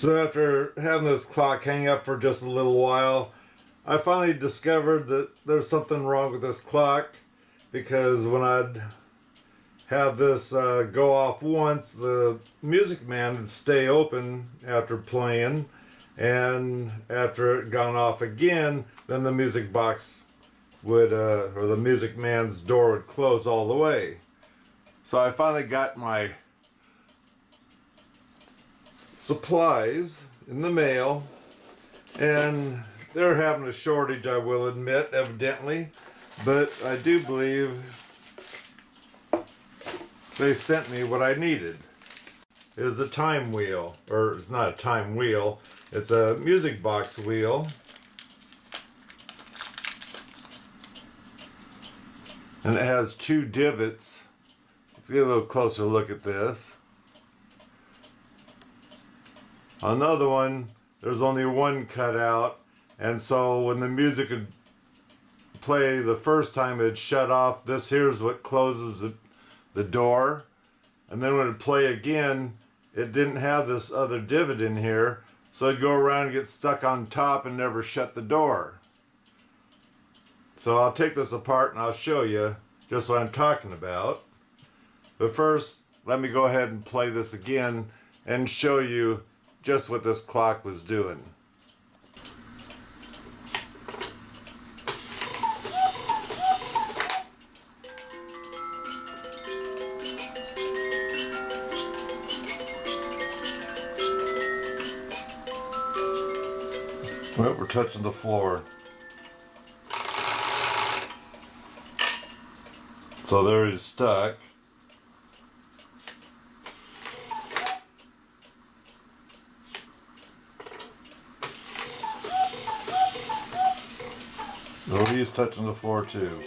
So after having this clock hang up for just a little while, I finally discovered that there's something wrong with this clock, because when I'd have this go off once, the music man would stay open after playing, and after it gone off again, then the music box would, or the music man's door would close all the way. So I finally got my supplies in the mail, and they're having a shortage, I will admit, evidently, but I do believe they sent me what I needed. It is a time wheel, or it's not a time wheel, it's a music box wheel. And it has two divots. Let's get a little closer look at this. Another one, there's only one cutout, and so when the music would play the first time, it'd shut off. This here's what closes the door, and then when it'd play again, it didn't have this other divot in here, so it'd go around and get stuck on top and never shut the door. So I'll take this apart and I'll show you just what I'm talking about. But first, let me go ahead and play this again and show you just what this clock was doing. Well, we're touching the floor. So there he's stuck. So he's touching the floor too.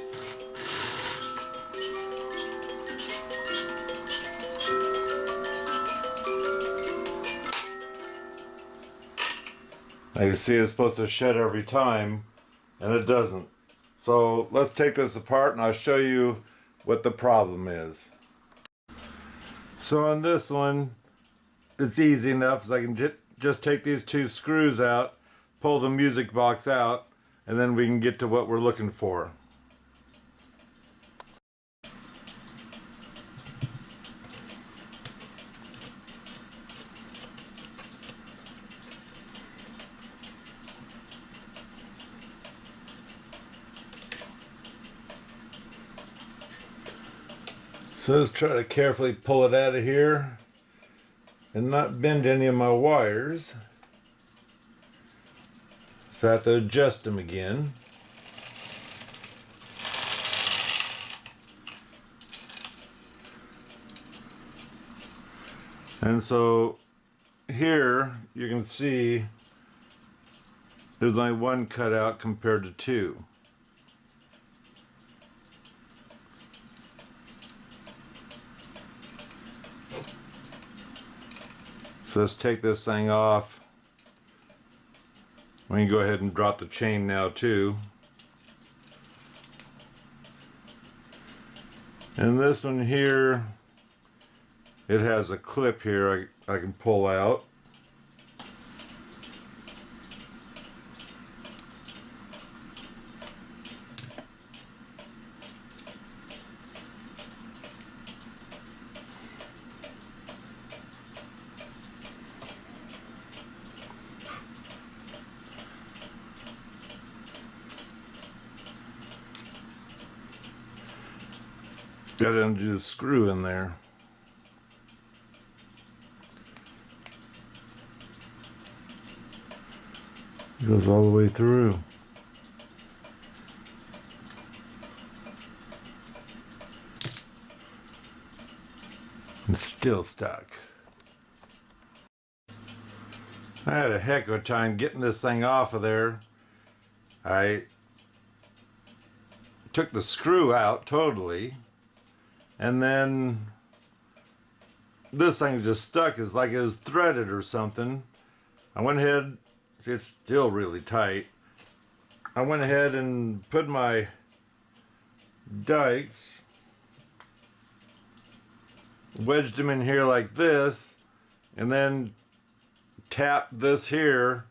Now you see it's supposed to shut every time, and it doesn't. So let's take this apart and I'll show you what the problem is. So on this one, it's easy enough, as I can just take these two screws out, pull the music box out, and then we can get to what we're looking for. So let's try to carefully pull it out of here and not bend any of my wires. So I have to adjust them again. And so here you can see there's only one cutout compared to two. So let's take this thing off. We can go ahead and drop the chain now too. And this one here, it has a clip here I can pull out. Got to undo the screw in there. It goes all the way through. And still stuck. I had a heck of a time getting this thing off of there. I took the screw out totally. And then this thing just stuck. It's like it was threaded or something. I went ahead, see, it's still really tight. I went ahead and put my dikes, wedged them in here like this, and then tap this here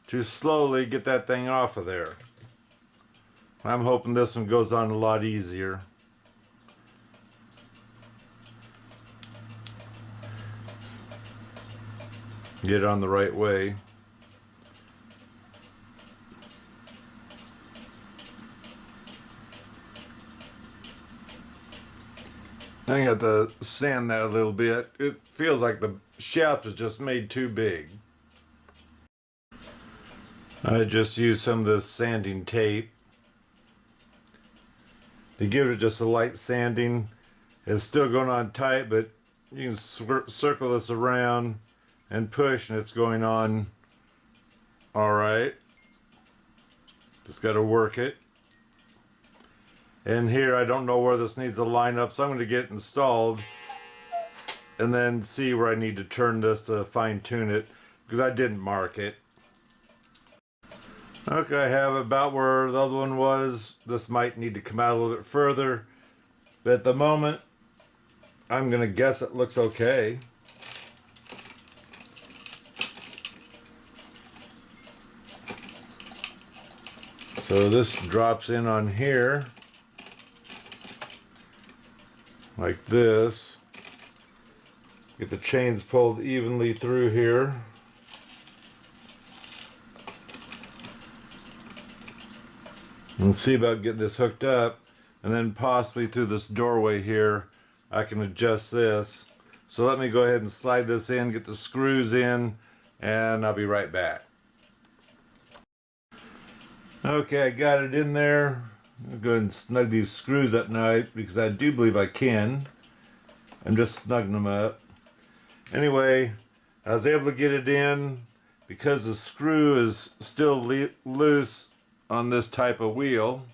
to slowly get that thing off of there. I'm hoping this one goes on a lot easier. Get it on the right way. I got to sand that a little bit. It feels like the shaft is just made too big. I just used some of this sanding tape to give it just a light sanding. It's still going on tight, but you can circle this around and push, and it's going on all right. Just got to work it. And here, I don't know where this needs to line up, so I'm going to get it installed and then see where I need to turn this to fine tune it, because I didn't mark it. Okay, I have about where the other one was. This might need to come out a little bit further, but at the moment, I'm going to guess it looks okay. So this drops in on here. Like this. Get the chains pulled evenly through here. And see about getting this hooked up, and then possibly through this doorway here I can adjust this. So let me go ahead and slide this in, get the screws in, and I'll be right back. Okay, I got it in there. I'll go ahead and snug these screws up now, because I do believe I can. I'm just snugging them up. Anyway, I was able to get it in because the screw is still loose on this type of wheel.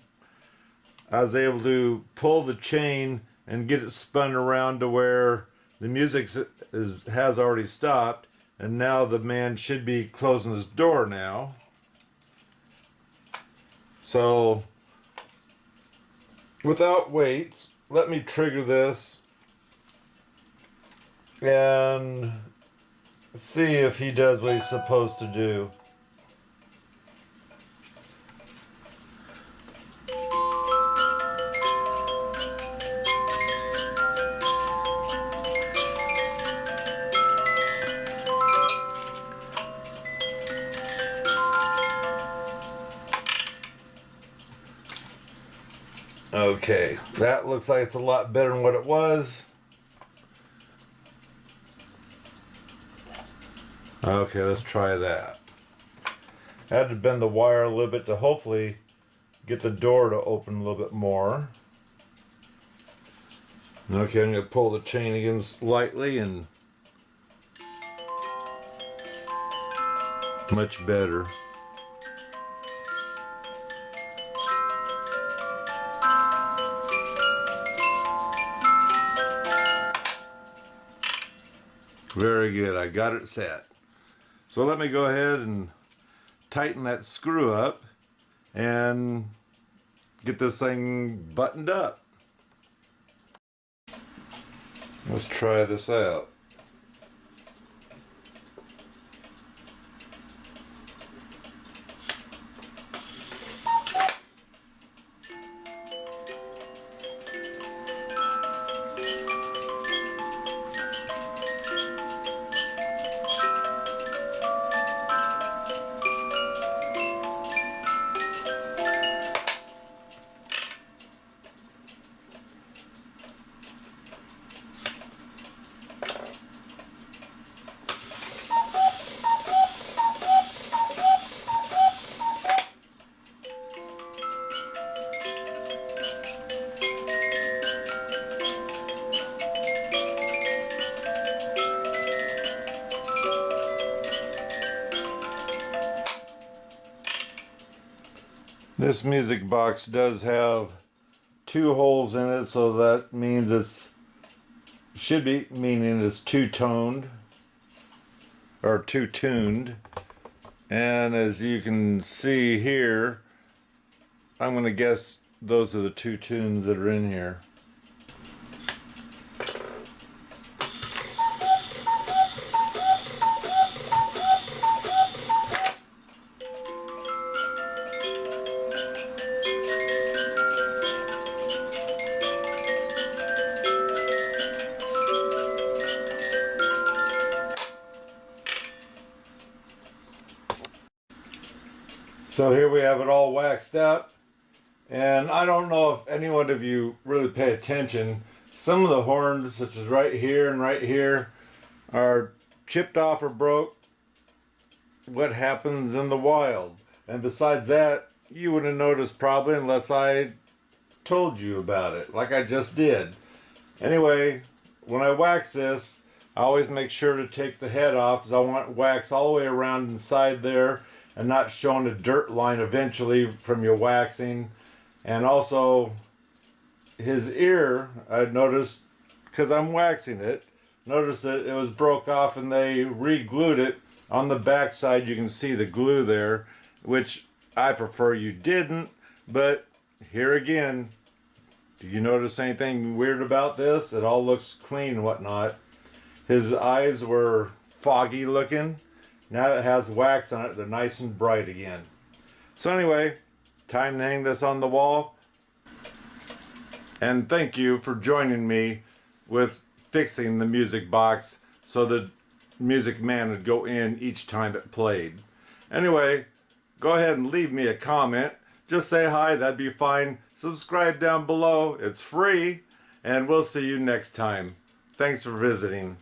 I was able to pull the chain and get it spun around to where the music has already stopped, and now the man should be closing his door now. So without weights, let me trigger this and see if he does what he's supposed to do. Okay, that looks like it's a lot better than what it was. Okay, let's try that. I had to bend the wire a little bit to hopefully get the door to open a little bit more. Okay, I'm going to pull the chain again lightly, and much better. Very good, I got it set. So let me go ahead and tighten that screw up and get this thing buttoned up. Let's try this out. This music box does have 2 holes in it, so that means it's it's two-toned or two-tuned. And as you can see here, I'm going to guess those are the 2 tunes that are in here. So here we have it all waxed out. And I don't know if any one of you really pay attention. Some of the horns, such as right here and right here, are chipped off or broke. What happens in the wild. And besides that, you wouldn't notice probably unless I told you about it, like I just did. Anyway, when I wax this, I always make sure to take the head off because I want wax all the way around inside there and not showing a dirt line eventually from your waxing. And also, his ear, I noticed, because I'm waxing it, noticed that it was broke off and they re-glued it. On the back side you can see the glue there, which I prefer you didn't, but here again, do you notice anything weird about this? It all looks clean and whatnot. His eyes were foggy looking. Now that it has wax on it, they're nice and bright again. So anyway, time to hang this on the wall. And thank you for joining me with fixing the music box so the Music Man would go in each time it played. Anyway, go ahead and leave me a comment. Just say hi, that'd be fine. Subscribe down below, it's free. And we'll see you next time. Thanks for visiting.